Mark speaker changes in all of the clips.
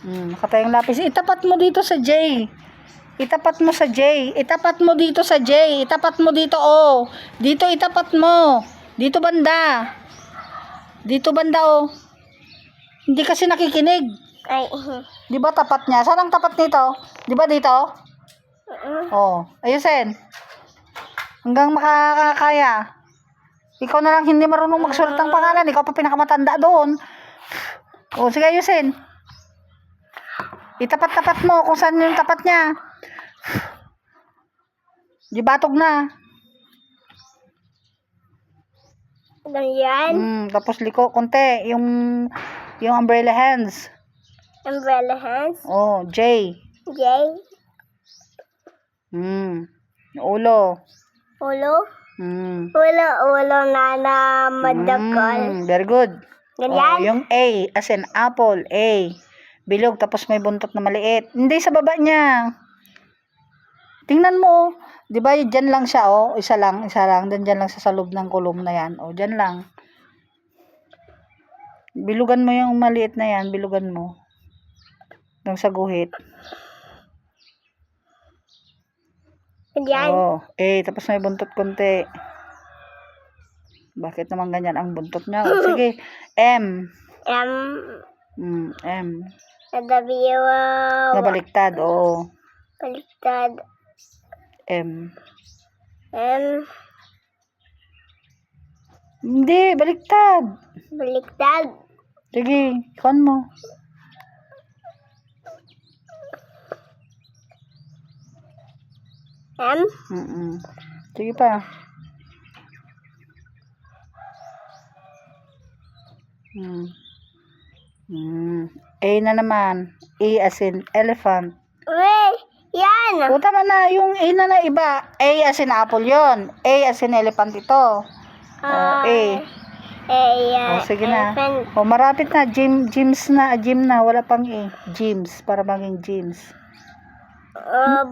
Speaker 1: Nakatayong lapis. Itapat mo dito sa J. Itapat mo sa J. Itapat mo dito sa J. Itapat mo dito, oh. Dito itapat mo. Dito banda. Dito banda, oh. Hindi kasi nakikinig.
Speaker 2: Ay.
Speaker 1: Di ba tapat niya? Saan ang tapat nito? Di ba dito? Oh, ayusin. Hanggang makakaya. Ikaw na lang hindi marunong magsulat ng pangalan. Ikaw pa pinakamatanda doon. Oh, sige ayusin. Itapat-tapat mo kung saan yung tapat niya. Di batog na.
Speaker 2: Ganyan.
Speaker 1: Tapos liko konti. Yung umbrella hands.
Speaker 2: Umbrella hands.
Speaker 1: Oh, J.
Speaker 2: J.
Speaker 1: Ulo.
Speaker 2: Ulo. Ulo na madakal.
Speaker 1: Very good.
Speaker 2: Ganyan.
Speaker 1: Oh, yung A, as in apple, A. Bilog, tapos may buntot na maliit. Hindi sa baba niya. Tingnan mo. Di ba, dyan lang siya, oh. Isa lang. Dyan lang sa loob ng kulom na yan. Oh, dyan lang. Bilugan mo yung maliit na yan. Bilugan mo. Hanggang sa guhit.
Speaker 2: Ganyan.
Speaker 1: Oh, A, tapos may buntot konti. Bakit naman ganyan ang buntot niya? Oh, sige. M. M.
Speaker 2: W.
Speaker 1: Nabaliktad, oo.
Speaker 2: Baliktad.
Speaker 1: M. Hindi, baliktad.
Speaker 2: Baliktad.
Speaker 1: Sige, ikon mo. Sige pa. A na naman. A as in elephant.
Speaker 2: Uy, yan.
Speaker 1: O, tama na. Yung A na iba. A as in apple yon. A as in elephant ito. A. Sige na. O, marapit na. Gyms na. Gym na. Wala pang A. Gyms. Para maging gyms.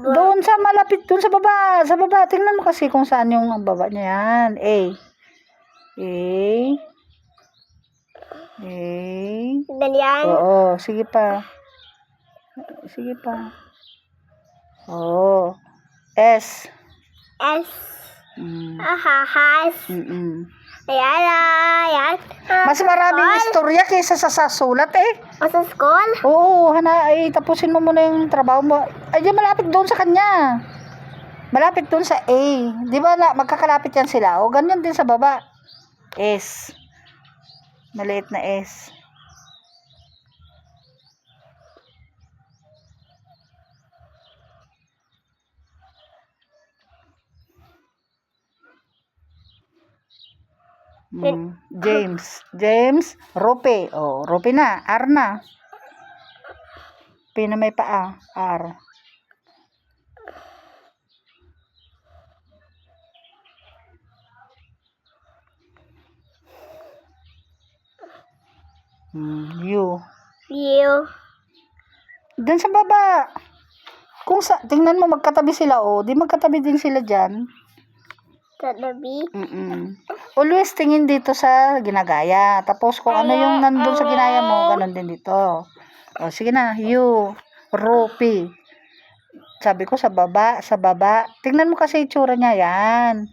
Speaker 1: Doon sa malapit. Doon sa baba. Sa baba. Tingnan mo kasi kung saan yung baba niya yan. A.
Speaker 2: Ganyan.
Speaker 1: Oo. Sige pa. Sige pa. Oo. S.
Speaker 2: Ahahas. Ayan.
Speaker 1: Mas maraming istorya kaysa sa sulat eh.
Speaker 2: Sa school?
Speaker 1: Oo, tapusin mo muna yung trabaho mo. Ay, di malapit doon sa kanya. Malapit doon sa A. Di ba magkakalapit yan sila? O, ganyan din sa baba. S. Maliit na S. James, Rope. Oh, Rope na, R na. P na may paa, R. U. Diyan sa baba. Tingnan mo magkatabi sila, oh. Di magkatabi din sila diyan.
Speaker 2: Katabi?
Speaker 1: Always tingin dito sa ginagaya. Tapos kung ano yung nandun sa ginaya mo, ganun din dito. O, sige na. U. Rope. Sabi ko sa baba. Tingnan mo kasi itsura niya. Yan.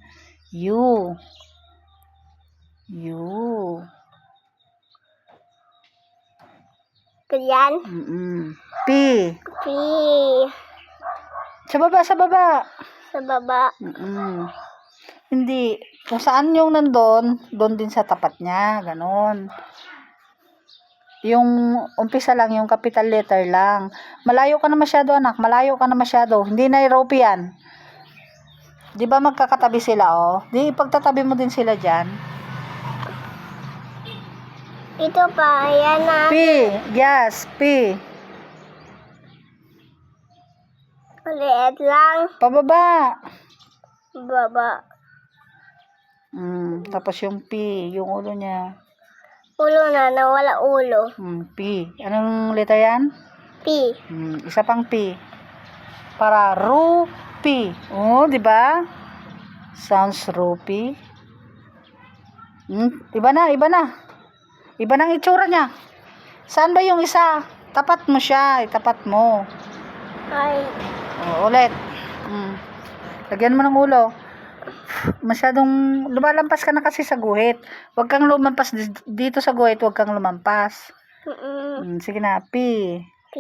Speaker 1: U.
Speaker 2: Ganyan.
Speaker 1: P. Sa baba.
Speaker 2: Sa baba.
Speaker 1: Hindi. Kung saan yung nandun, doon din sa tapat niya. Ganon. Yung umpisa lang, yung capital letter lang. Malayo ka na masyado, anak. Hindi na Europe yan. Di ba magkakatabi sila, oh? Di, pagtatabi mo din sila dyan.
Speaker 2: Ito pa, ayan na.
Speaker 1: P. Yes, P.
Speaker 2: Ulit lang.
Speaker 1: Pababa.
Speaker 2: Baba.
Speaker 1: Tapos yung P, yung ulo niya.
Speaker 2: Ulo na, nawala ulo.
Speaker 1: P. Anong letter yan?
Speaker 2: P.
Speaker 1: Isa pang P. Para Rupi. Oh, di ba? Sounds Rupi. Iba na. Iba nang itsura niya. Saan ba yung isa? Tapat mo siya. Itapat mo.
Speaker 2: Ay.
Speaker 1: Ulit. Lagyan mo ng ulo. Masyadong lumalampas ka na kasi sa guhit. Huwag kang lumampas dito sa guhit. Huwag kang lumampas. Sige na. P.
Speaker 2: P.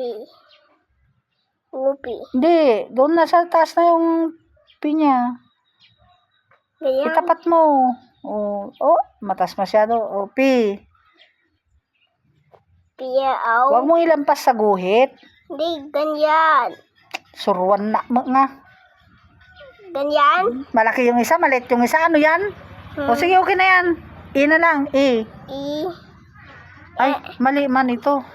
Speaker 2: Upi.
Speaker 1: Hindi. Doon na sa taas na yung P niya.
Speaker 2: Ganyan.
Speaker 1: Itapat mo. Matas masyado. P.
Speaker 2: Piyaw.
Speaker 1: Huwag mong ilampas sa guhit.
Speaker 2: Hindi, ganyan.
Speaker 1: Suruan na mo nga.
Speaker 2: Ganyan.
Speaker 1: Malaki yung isa, maliit yung isa. Ano yan? Sige, okay na yan. E na lang. E.
Speaker 2: E.
Speaker 1: Ay, mali man ito.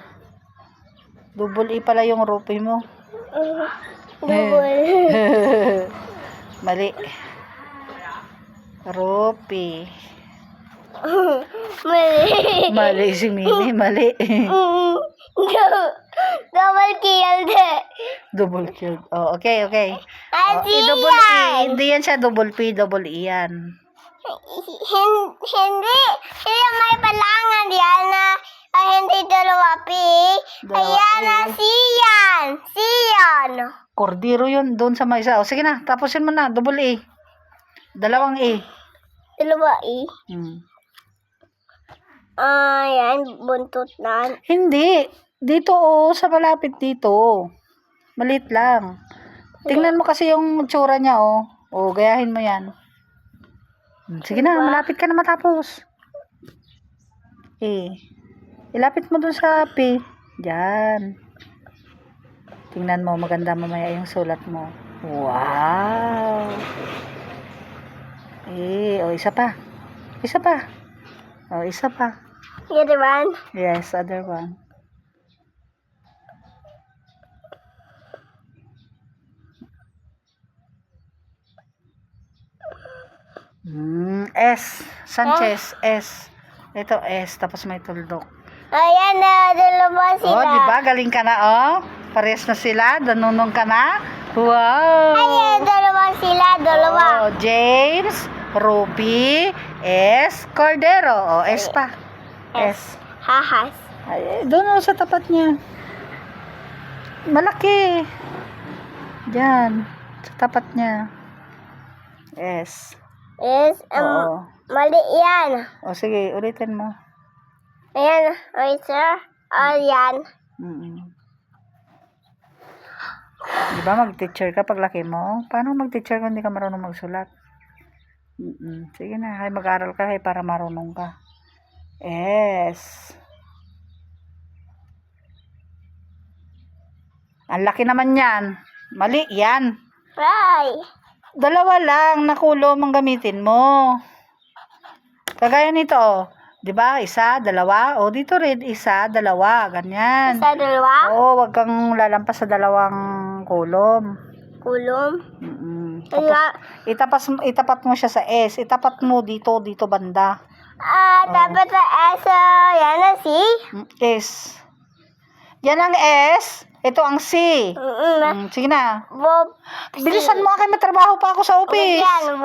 Speaker 1: Double E pala yung rupi mo.
Speaker 2: Double.
Speaker 1: Mali. Rupi.
Speaker 2: Mali.
Speaker 1: Mali si Mimi, mali.
Speaker 2: Double kill de.
Speaker 1: Double Q. Okay.
Speaker 2: Ati
Speaker 1: Double E.
Speaker 2: yan.
Speaker 1: Hindi yan siya double P, double E yan.
Speaker 2: Hindi may palangan yan na hindi dalawa P. Ayan na siyan.
Speaker 1: Cordero yun, doon sa may isa. Sige na, tapusin mo na, double E. Dalawang E.
Speaker 2: Dalawa E. Ayan, buntot na.
Speaker 1: Hindi. Dito sa malapit dito. Maliit lang. Tingnan mo kasi yung tsura niya gayahin mo yan. Sige na, malapit ka na matapos. Ilapit mo dun sa P. Diyan. Tingnan mo, maganda mamaya yung sulat mo. Wow! Isa pa. Isa pa.
Speaker 2: The other one.
Speaker 1: Yes, other one. S. Sanchez. S. Ito S. Tapos may tuldok.
Speaker 2: Ayan na, dalawa sila.
Speaker 1: Di ba? Galing ka na, Pares na sila. Danunong ka na. Wow!
Speaker 2: Ayan, dalawa sila, dalawa.
Speaker 1: James, Ruby, S. Cordero. S pa. S.
Speaker 2: Hahas.
Speaker 1: Ay, doon sa tapat niya. Malaki. Diyan. Sa tapat niya. S.
Speaker 2: Mali yan.
Speaker 1: Sige, ulitin mo.
Speaker 2: Ayan, sir. Ayan.
Speaker 1: Di ba mag-teacher ka paglaki mo? Paano mag-teacher kung hindi ka marunong magsulat? Sige na, mag-aral ka para marunong ka. S. Ang laki naman yan. Mali yan.
Speaker 2: Ay.
Speaker 1: Dalawa lang na kulom ang gamitin mo. Kagaya nito, di ba? Isa, dalawa. Dito rin, isa, dalawa. Ganyan.
Speaker 2: Isa, dalawa.
Speaker 1: Wag kang lalampas sa dalawang kulom.
Speaker 2: Kulom.
Speaker 1: Tapos, itapat mo siya sa S. Itapat mo dito banda.
Speaker 2: Dapat sa S, yan na C.
Speaker 1: S. Yan ang S. Ito ang C. Sige na. Bilisan mo kay matrabaho pa ako sa office.
Speaker 2: Ganyan,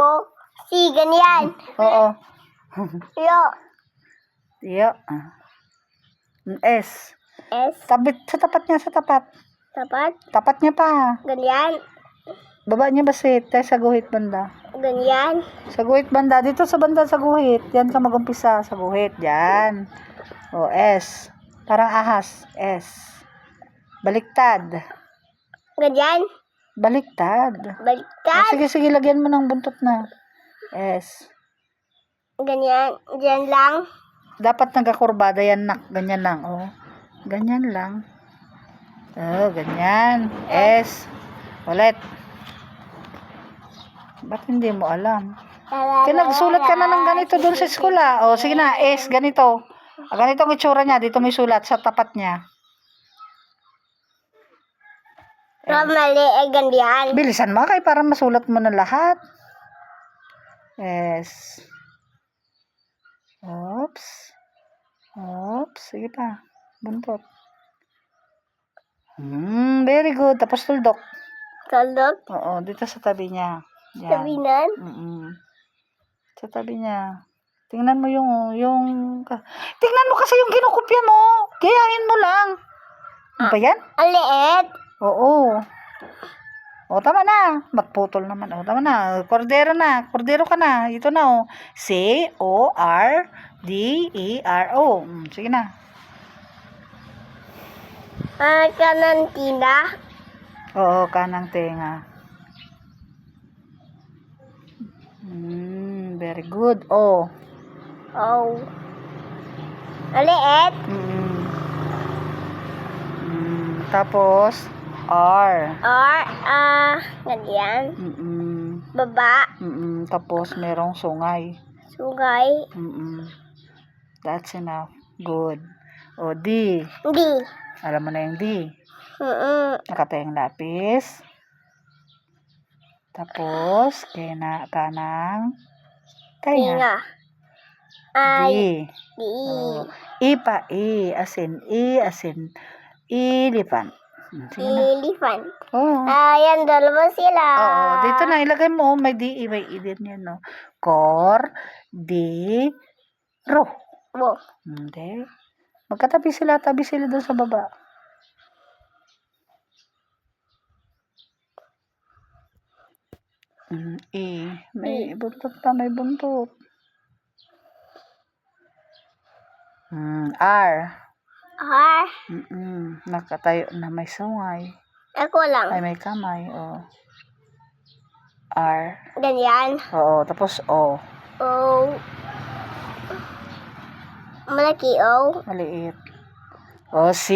Speaker 2: C, ganyan.
Speaker 1: Oo.
Speaker 2: Yo.
Speaker 1: S. Sa tapat niya, sa tapat.
Speaker 2: Tapat?
Speaker 1: Tapat niya pa.
Speaker 2: Ganyan.
Speaker 1: Baba niya basit, tayo sa guhit banda.
Speaker 2: Ganyan.
Speaker 1: Sa guhit banda, dito sa banda sa guhit. Yan ka mag-umpisa sa guhit. Yan. S. Parang ahas. S. Baliktad.
Speaker 2: Ganyan.
Speaker 1: Baliktad. Sige, lagyan mo ng buntot na. S.
Speaker 2: Ganyan. Diyan lang.
Speaker 1: Dapat nagkakurbada yan, nak. Ganyan lang, Ganyan lang. Ganyan. S. Ulit. Ba't hindi mo alam? Kaya nagsulat ka na ng ganito doon sa school, sige na, S, ganito. Ganito ang itsura niya. Dito may sulat sa tapat niya.
Speaker 2: Mali, ganyan.
Speaker 1: Bilisan mo kay para masulat mo na lahat. S. Oops. Sige pa. Buntot. Very good. Tapos tuldok.
Speaker 2: Tuldok?
Speaker 1: Oo, dito sa tabi niya. Yan.
Speaker 2: Tabi nan?
Speaker 1: Sa tabi niya. Tingnan mo yung tingnan mo kasi yung kinukopya mo. Gayahin mo lang. Ano ba yan?
Speaker 2: Ang liit.
Speaker 1: Oo. O, tama na. Magputol naman. O, tama na. Cordero na. Cordero ka na. Ito na, o. C-O-R-D-E-R-O. Sige na.
Speaker 2: Kanang tina.
Speaker 1: Oo, kanang tenga. Very good. O.
Speaker 2: Oh. Ang liit.
Speaker 1: Tapos, R.
Speaker 2: Or, ganyan. Baba.
Speaker 1: Tapos, merong sungay.
Speaker 2: Sugay.
Speaker 1: That's enough. Good. O, D.
Speaker 2: Di.
Speaker 1: Alam mo na yung D. Nakatayang lapis. Tapos, kanang tenga.
Speaker 2: Tinga.
Speaker 1: D.
Speaker 2: Di.
Speaker 1: Oh. I pa. As in elephant. Sige na.
Speaker 2: Elephant.
Speaker 1: Oo.
Speaker 2: Ayan, dalawa sila.
Speaker 1: Oo. Dito na, ilagay mo. May D, may I din yan, no? Cordero.
Speaker 2: Bo.
Speaker 1: Hindi. Magkatabi sila. Tabi sila doon sa baba. E. May buntot pa. May buntot. R.
Speaker 2: R.
Speaker 1: Nakatayo na may sungay.
Speaker 2: Ako lang.
Speaker 1: Ay, may kamay. O. R.
Speaker 2: Ganyan.
Speaker 1: Oo. Tapos O.
Speaker 2: O. Malaki O.
Speaker 1: Maliit. O, C.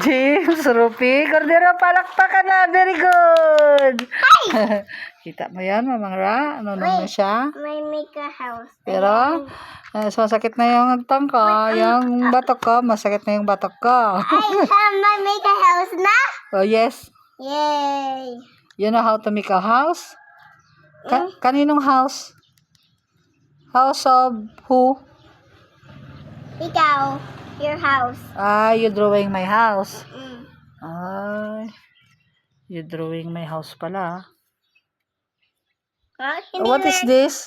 Speaker 1: James, Rupi, Cordero, palakpakan na. Very good. Kita mo yan, Mamang Ra? Ano na siya?
Speaker 2: May make a house.
Speaker 1: Pero, masakit na yung tang ko. Yung batok ko, masakit na yung batok ko.
Speaker 2: May make a house na?
Speaker 1: Oh, yes.
Speaker 2: Yay.
Speaker 1: You know how to make a house? Kaninong house? House of who?
Speaker 2: Ikaw. Your house.
Speaker 1: You drawing my house.
Speaker 2: Mm.
Speaker 1: You drawing my house pala.
Speaker 2: Hindi
Speaker 1: What is this?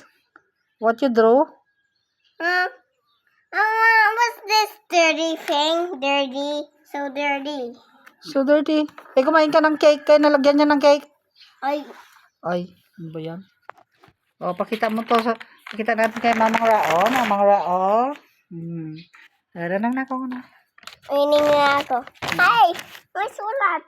Speaker 1: What you draw?
Speaker 2: What's this dirty thing? Dirty. So dirty.
Speaker 1: So dirty. Kumain ka ng cake. Kaya nalagyan niya ng cake.
Speaker 2: Ay.
Speaker 1: Ano ba yan? O, pakita mo to. Pakita natin kay Mamang Rao. Mamang Rao. Tara nang nako na.
Speaker 2: Uining na ako. Ay! May sulat.